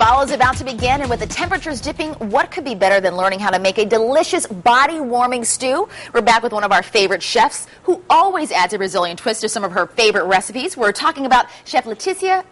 Fall is about to begin, and with the temperatures dipping, what could be better than learning how to make a delicious, body-warming stew? We're back with one of our favorite chefs who always adds a Brazilian twist to some of her favorite recipes. We're talking about Chef Leticia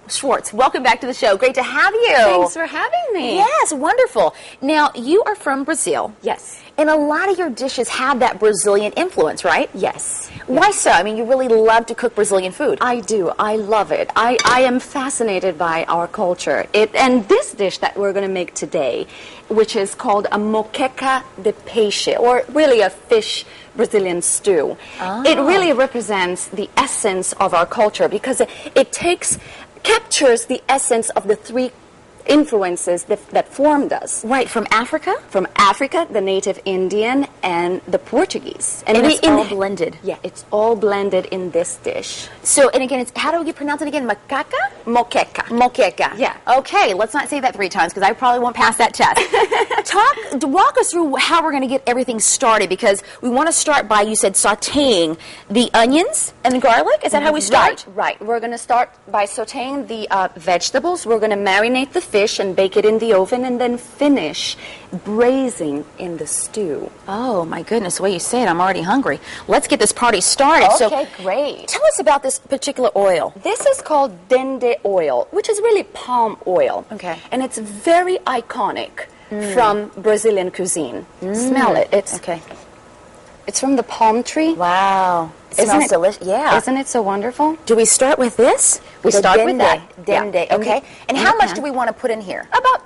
Schwartz. Welcome back to the show. Great to have you. Thanks for having me. Yes, wonderful. Now, you are from Brazil. Yes. And a lot of your dishes have that Brazilian influence, right? Yes. Why so? I mean, you really love to cook Brazilian food. I do. I love it. I am fascinated by our culture. And this dish that we're going to make today, which is called a moqueca de peixe, or really a fish Brazilian stew. Oh. It really represents the essence of our culture because it captures the essence of the three influences that formed us. Right, from Africa? From Africa, the native Indian, and the Portuguese. And it's all blended. Yeah, it's all blended in this dish. So, and again, how do you pronounce it again? Macaca? Moqueca. Moqueca. Yeah. Okay, let's not say that 3 times because I probably won't pass that test. Walk us through how we're going to get everything started, because we want to start by, you said, sauteing the onions and the garlic. Is that how we start? Right. We're going to start by sauteing the vegetables. We're going to marinate the fish and bake it in the oven, and then finish braising in the stew. Oh my goodness, the way you say it, I'm already hungry. Let's get this party started. Okay, great. Tell us about this particular oil. This is called dende oil, which is really palm oil. Okay. And it's very iconic from Brazilian cuisine. Smell it. It's from the palm tree. Wow. It smells delicious. Yeah. Isn't it so wonderful? Do we start with this? We start with that. Dende. Yeah. Okay. And how much do we want to put in here? About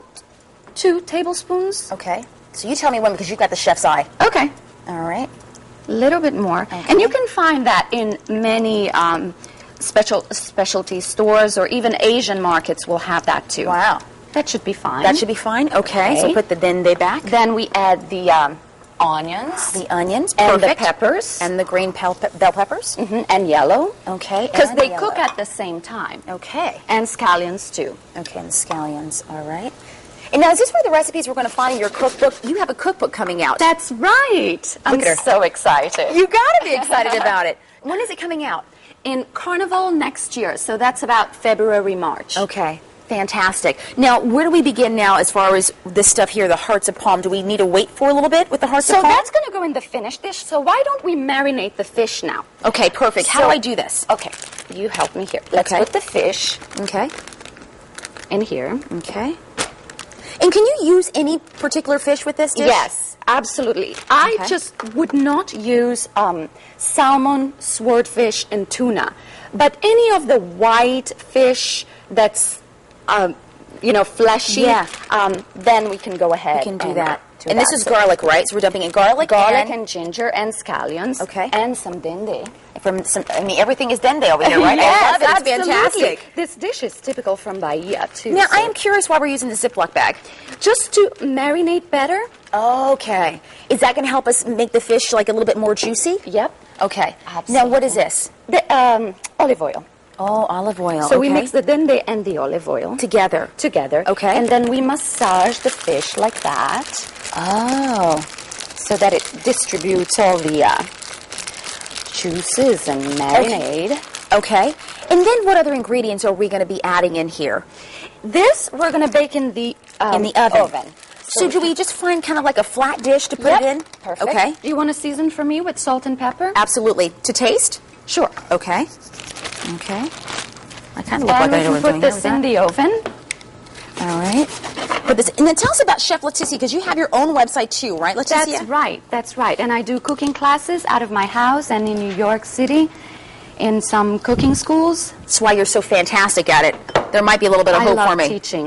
2 tablespoons. Okay. So you tell me when, because you've got the chef's eye. Okay. All right. A little bit more. Okay. And you can find that in many specialty stores, or even Asian markets will have that too. Wow. That should be fine. That should be fine. Okay. So put the dende back. Then we add the onions. The onions. And Perfect. the peppers. And the green bell peppers. And yellow. Okay. Because they cook at the same time. Okay. And scallions too. Okay, and the scallions. All right. And now, is this one of the recipes we're going to find in your cookbook? You have a cookbook coming out. That's right. I'm so excited. You got to be excited about it. When is it coming out? In Carnival next year. So that's about February, March. Okay. Fantastic. Now, where do we begin now as far as this stuff here, the hearts of palm? Do we need to wait for a little bit with the hearts of palm? So that's going to go in the finished dish. So why don't we marinate the fish now? Okay, perfect. How do I do this? Okay, you help me here. Let's put the fish in here. Okay. And can you use any particular fish with this dish? Yes, absolutely. I just would not use salmon, swordfish, and tuna. But any of the white fish that's fleshy, then we can go ahead. We can do that. And this is garlic, right? So we're dumping in garlic and ginger and scallions. Okay. And some dende. Everything is dende over here, right? Yes, I love it. It's absolutely. fantastic. This dish is typical from Bahia, too. Now, I am curious why we're using the Ziploc bag. Just to marinate better. Okay. Is that going to help us make the fish like a little bit more juicy? Yep. Okay. Absolutely. Now, what is this? The olive oil. Oh, olive oil. So we mix the dende and the olive oil together. Okay. And then we massage the fish like that. Oh. So that it distributes all the juices and marinade. Okay. And then what other ingredients are we going to be adding in here? This we're going to bake in the oven. So do we just find kind of like a flat dish to put it in? Perfect. Okay. Do you want to season for me with salt and pepper? Absolutely. To taste? Sure. Okay. Okay. I kind of look like I know what I'm doing. Put this in the oven. All right. Put this, and then tell us about Chef Leticia, because you have your own website too, right, Leticia? That's right. And I do cooking classes out of my house and in New York City in some cooking schools. That's why you're so fantastic at it. There might be a little bit of hope for me.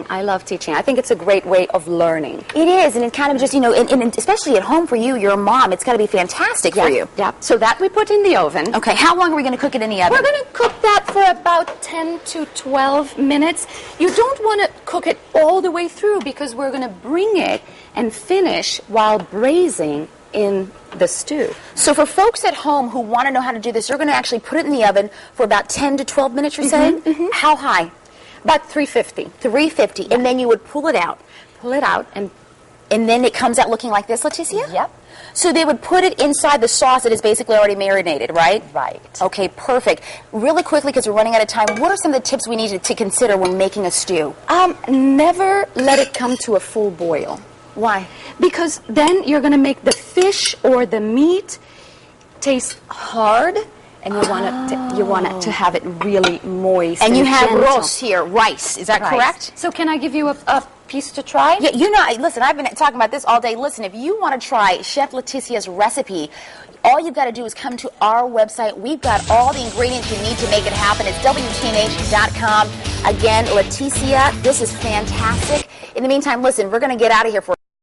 I love teaching. I think it's a great way of learning. It is, and it kind of just, and especially at home for you, you're a mom, it's got to be fantastic for you. Yeah. So that we put in the oven. Okay, how long are we going to cook it in the oven? We're going to cook that for about 10 to 12 minutes. You don't want to cook it all the way through, because we're going to bring it and finish while braising in the stew. So for folks at home who want to know how to do this, you're going to actually put it in the oven for about 10 to 12 minutes, you're saying? How high? About 350. 350, and then you would pull it out. Pull it out and And then it comes out looking like this, Leticia? Yep. So they would put it inside the sauce that is basically already marinated, right? Right. Okay, perfect. Really quickly, because we're running out of time, what are some of the tips we need to consider when making a stew? Never let it come to a full boil. Why? Because then you're going to make the fish or the meat taste hard, and you want it to have it really moist. And you have gentle. ros here, rice. Is that correct? So can I give you a piece to try? Yeah, you know, listen, I've been talking about this all day. Listen, if you want to try Chef Leticia's recipe, all you've got to do is come to our website. We've got all the ingredients you need to make it happen. It's WTNH.com. Again, Leticia, this is fantastic. In the meantime, listen, we're going to get out of here for